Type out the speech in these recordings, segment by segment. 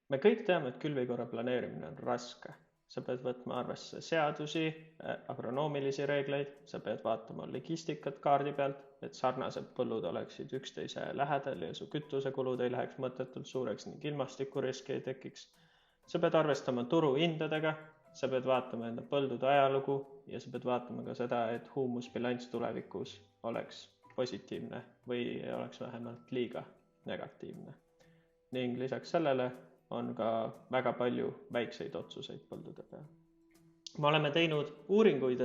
Me kõik teame, et külvikorra planeerimine on raske. Sa pead võtma arvesse seadusi, agronoomilisi reegleid, sa pead vaatama logistikat kaardi pealt, et sarnased põllud oleksid üksteise lähedal ja su kütusekulud ei läheks mõttetult suureks ning ilmastikuriski ei tekiks. Sa pead arvestama turuhindadega, sa pead vaatama enda põldude ajalugu ja sa pead vaatama ka seda, et huumusbilanss tulevikus oleks positiivne või oleks vähemalt liiga negatiivne. Ning lisaks sellele on ka väga palju väikseid otsuseid põldude peal. Me oleme teinud uuringuid,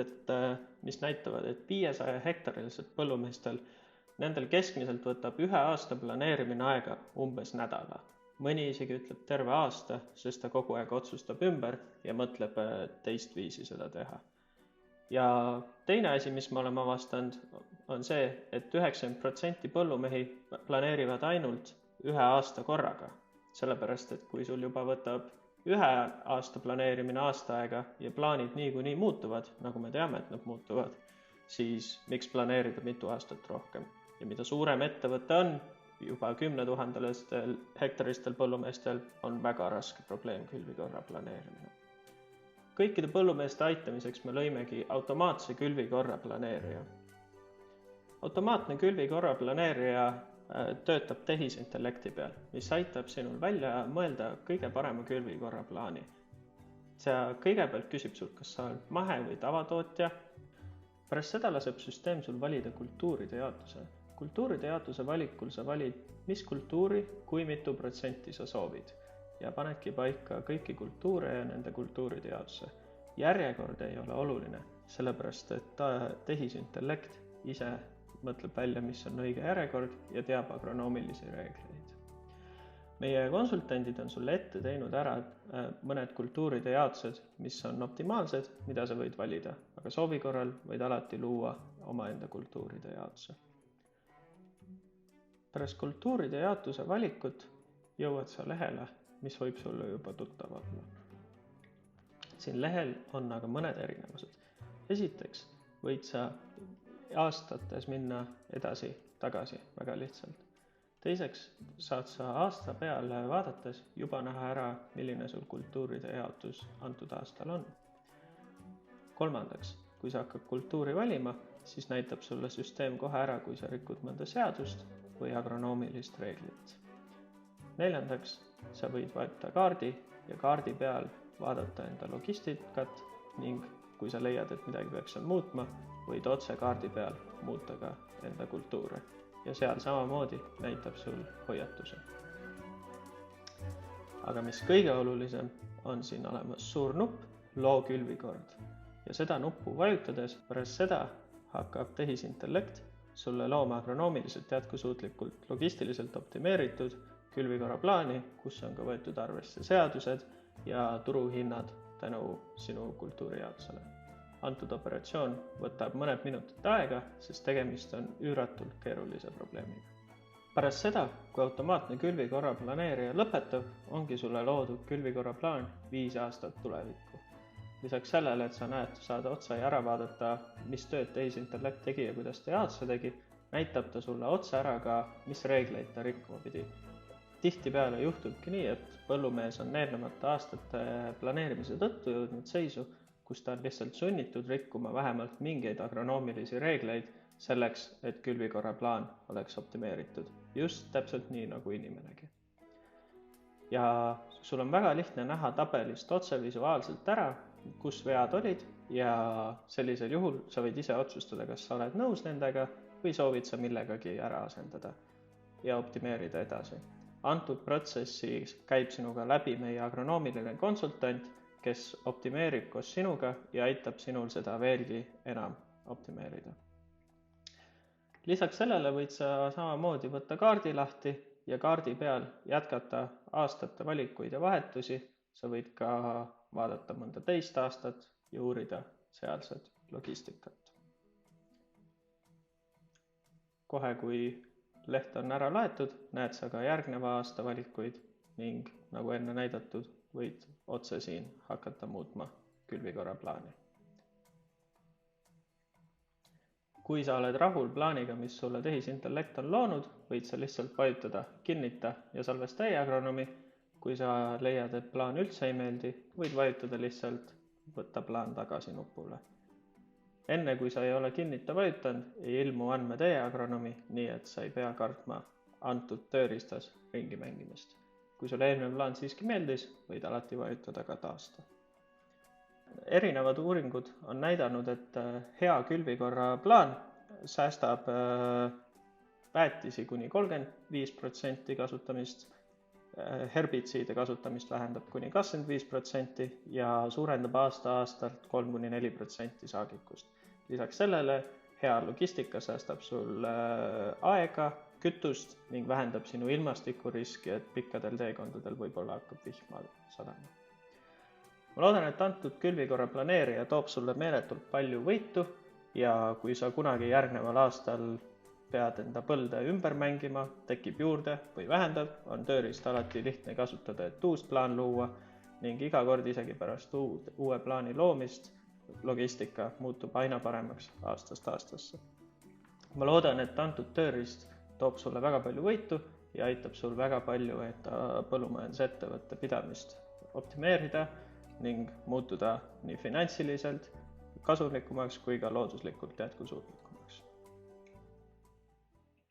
mis näitavad, et 500 hektariliselt põllumeestel, nendel keskmiselt võtab 1 aasta planeerimine aega umbes nädala. Mõni isegi ütleb terve aasta, sest ta kogu aeg otsustab ümber ja mõtleb teist viisi seda teha. Ja teine asi, mis me oleme avastanud, on see, et 90% põllumehi planeerivad ainult 1 aasta korraga. Sellepärast, et kui sul juba võtab 1 aasta planeerimine aasta aega ja plaanid niikuinii muutuvad, nagu me teame, et nad muutuvad, siis miks planeerida mitu aastat rohkem? Ja mida suurem ettevõte on, juba 10 000 hektaristel põllumeestel on väga raske probleem külvikorra planeerimine. Kõikide põllumeeste aitamiseks me lõimegi automaatse külvikorra planeerija. Automaatne külvikorra planeerija töötab tehisintellekti peal, mis aitab sinul välja mõelda kõige parema külvikorra plaani. See kõigepealt küsib sul, kas sa oled mahe- või tavatootja. Pärast seda laseb süsteem sul valida kultuuride jaotuse. Kultuuride jaotuse valikul sa valid, mis kultuuri, kui mitu protsenti sa soovid ja panedki paika kõiki kultuure ja nende kultuuride jaotuse. Järjekord ei ole oluline, sellepärast et tehisintellekt ise mõtleb välja, mis on õige järjekord ja teab agronoomilisi reegleid. Meie konsultandid on sulle ette teinud ära mõned kultuuride jaotused, mis on optimaalsed, mida sa võid valida, aga soovi korral võid alati luua omaenda kultuuride jaotuse. Pärast kultuuride jaotuse valikut jõuad sa lehele, mis võib sulle juba tuttav olla. Siin lehel on aga mõned erinevused. Esiteks võid sa aastates minna edasi-tagasi väga lihtsalt. Teiseks saad sa aasta peale vaadates juba näha ära, milline sul kultuuride jaotus antud aastal on. Kolmandaks, kui sa hakkad kultuuri valima, siis näitab sulle süsteem kohe ära, kui sa rikud mõnda seadust või agronoomilist reeglit. Neljandaks, sa võid võtta kaardi ja kaardi peal vaadata enda logistikat ning kui sa leiad, et midagi peaks seal muutma, võid otse kaardi peal muuta ka enda kultuure ja seal samamoodi näitab sul hoiatuse. Aga mis kõige olulisem, on siin olemas suur nupp loo külvikord ja seda nuppu vajutades pärast seda hakkab tehisintellekt sulle looma agronoomiliselt jätkusuutlikult logistiliselt optimeeritud külvikorra plaani, kus on ka võetud arvesse seadused ja turuhinnad tänu sinu kultuurijaotusele. Antud operatsioon võtab mõned minutit aega, sest tegemist on üüratult keerulise probleemiga. Pärast seda, kui automaatne külvikorra planeerija lõpetab, ongi sulle loodud külvikorra plaan 5 aastat tulevikku. Lisaks sellele, et sa saad otsa ja ära vaadata, mis tööd tehisintellekt tegi ja kuidas ta jaotuse tegi, näitab ta sulle otse ära ka, mis reegleid ta rikkuma pidi. Tihtipeale juhtubki nii, et põllumees on eelnevate aastate planeerimise tõttu jõudnud seisu, kus ta on lihtsalt sunnitud rikkuma vähemalt mingeid agronoomilisi reegleid selleks, et külvikorra plaan oleks optimeeritud. Just täpselt nii nagu inimenegi. Ja sul on väga lihtne näha tabelist otse visuaalselt ära, kus vead olid ja sellisel juhul sa võid ise otsustada, kas sa oled nõus nendega või soovid sa millegagi ära asendada ja optimeerida edasi. Antud protsessi käib sinuga läbi meie agronoomiline konsultant, kes optimeerib koos sinuga ja aitab sinul seda veelgi enam optimeerida. Lisaks sellele võid sa samamoodi võtta kaardi lahti ja kaardi peal jätkata aastate valikuid ja vahetusi. Sa võid ka vaadata mõnda teist aastat ja uurida sealset logistikat. Kohe, kui leht on ära laetud, näed sa ka järgneva aasta valikuid ning nagu enne näidatud, võid otse siin hakata muutma külvikorra plaani. Kui sa oled rahul plaaniga, mis sulle tehisintellekt on loonud, võid sa lihtsalt vajutada kinnita ja salvesta e-agronomi Kui sa leiad, et plaan üldse ei meeldi, võid vajutada lihtsalt võtta plaan tagasi nupule. Enne kui sa ei ole kinnita vajutanud, ei ilmu andmed e-agronomi, nii et sa ei pea kartma antud tööriistas ringi mängimist. Kui sulle eelmine plaan siiski meeldis, võid alati vajutada ka taasta. Erinevad uuringud on näidanud, et hea külvikorra plaan säästab väetisi kuni 35% kasutamist, herbitsiide kasutamist vähendab kuni 25% ja suurendab aasta-aastalt 3-4% saagikust. Lisaks sellele hea logistika säästab sul aega, kütust ning vähendab sinu ilmastikuriski, et pikkadel teekondadel võib-olla hakkab vihma sadama. Ma loodan, et antud külvikorra planeerija toob sulle meeletult palju võitu ja kui sa kunagi järgneval aastal pead enda põlde ümber mängima, tekib juurde või vähendab, on tööriist alati lihtne kasutada, et uus plaan luua ning iga kord isegi pärast uue plaani loomist logistika muutub aina paremaks aastast aastasse. Ma loodan, et antud tööriist toob sulle väga palju võitu ja aitab sul väga palju põllumajandusettevõtte pidamist optimeerida ning muutuda nii finantsiliselt kasumlikumaks kui ka looduslikult jätkusuutlikumaks.